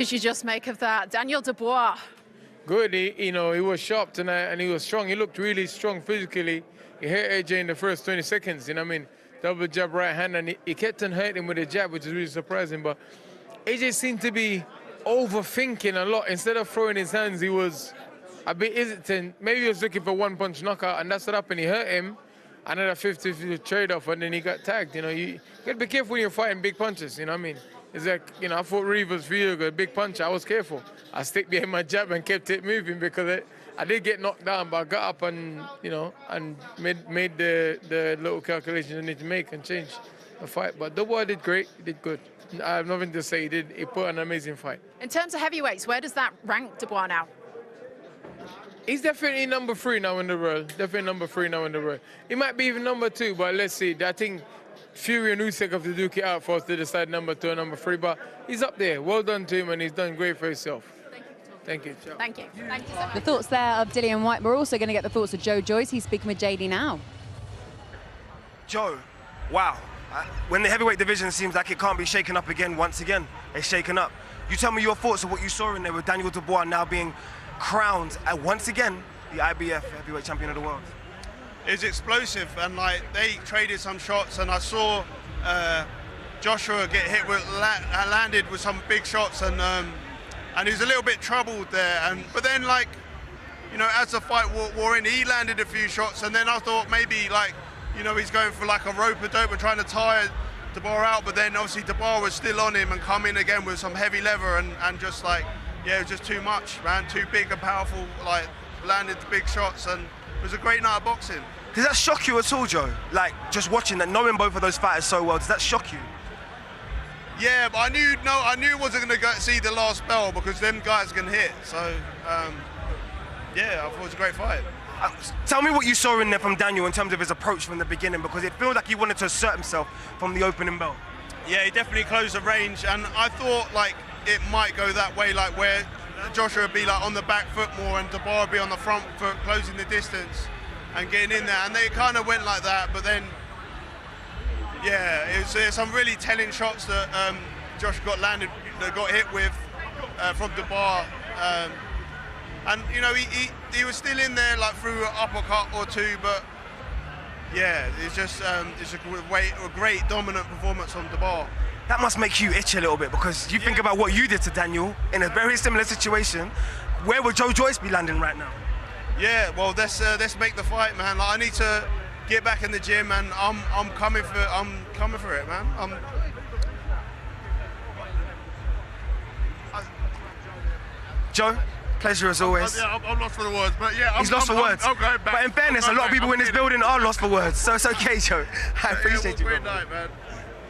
Did you just make of that? Daniel Dubois. Good, he was sharp tonight and he was strong. He looked really strong physically. He hit AJ in the first 20 seconds, you know what I mean? Double jab right hand, and he kept on hurting him with a jab, which is really surprising. But AJ seemed to be overthinking a lot. Instead of throwing his hands, he was a bit hesitant. Maybe he was looking for one-punch knockout, and that's what happened. He hurt him. Another 50-50 trade-off, and then he got tagged. You know, you got to be careful when you're fighting big punches, you know what I mean? It's like, I fought Rivas Villaga, a big punch. I was careful. I stick behind my jab and kept it moving because I did get knocked down, but I got up and, and made the little calculations I need to make and change the fight. But Dubois did great. He did good. I have nothing to say. He put an amazing fight. In terms of heavyweights, where does that rank Dubois now? He's definitely number 3 now in the world. Definitely number 3 now in the world. He might be even number 2, but let's see. I think Fury and Usyk have to duke it out for us to decide number 2 and number 3. But he's up there. Well done to him, and he's done great for himself. Thank you. Thank you. Thank you so much. The thoughts there of Dillian Whyte. We're also going to get the thoughts of Joyce. He's speaking with JD now. Joe, wow. When the heavyweight division seems like it can't be shaken up again, once again, it's shaken up. You tell me your thoughts of what you saw in there with Daniel Dubois now being crowned once again the IBF heavyweight champion of the world. It's explosive, and like they traded some shots, and I saw Joshua get hit with landed with some big shots, and he was a little bit troubled there. But then, like, as the fight wore in, he landed a few shots, and then I thought maybe he's going for like a rope-a-dope and trying to tire Dubois out, but then obviously Dubois was still on him and come in again with some heavy leather and just like, yeah, it was just too much, man. Too big and powerful, like landed the big shots, and it was a great night of boxing. Does that shock you at all, Joe? Like, just watching that, knowing both of those fighters so well, does that shock you? Yeah, but I knew I wasn't going to see the last bell because them guys can hit. So, yeah, I thought it was a great fight. Tell me what you saw in there from Daniel in terms of his approach from the beginning, because it feels like he wanted to assert himself from the opening bell. Yeah, he definitely closed the range, and I thought like it might go that way, like where Joshua would be like on the back foot more and Dubois would be on the front foot, closing the distance and getting in there, and they kind of went like that. But then, yeah, it was some really telling shots that Josh got hit with from Dubois, and he was still in there like through an uppercut or two, but yeah, it's a great dominant performance from Dubois. That must make you itch a little bit, because you think about what you did to Daniel in a very similar situation. Where would Joyce be landing right now? Yeah, well, let's make the fight, man. Like, I need to get back in the gym, and I'm coming for it, man. Joe, pleasure as always. I'm lost for the words, but yeah, he's lost for words. I'm going back. But in fairness, a lot of people in this building are lost for words, so it's okay, Joe. I appreciate you. Great night, man.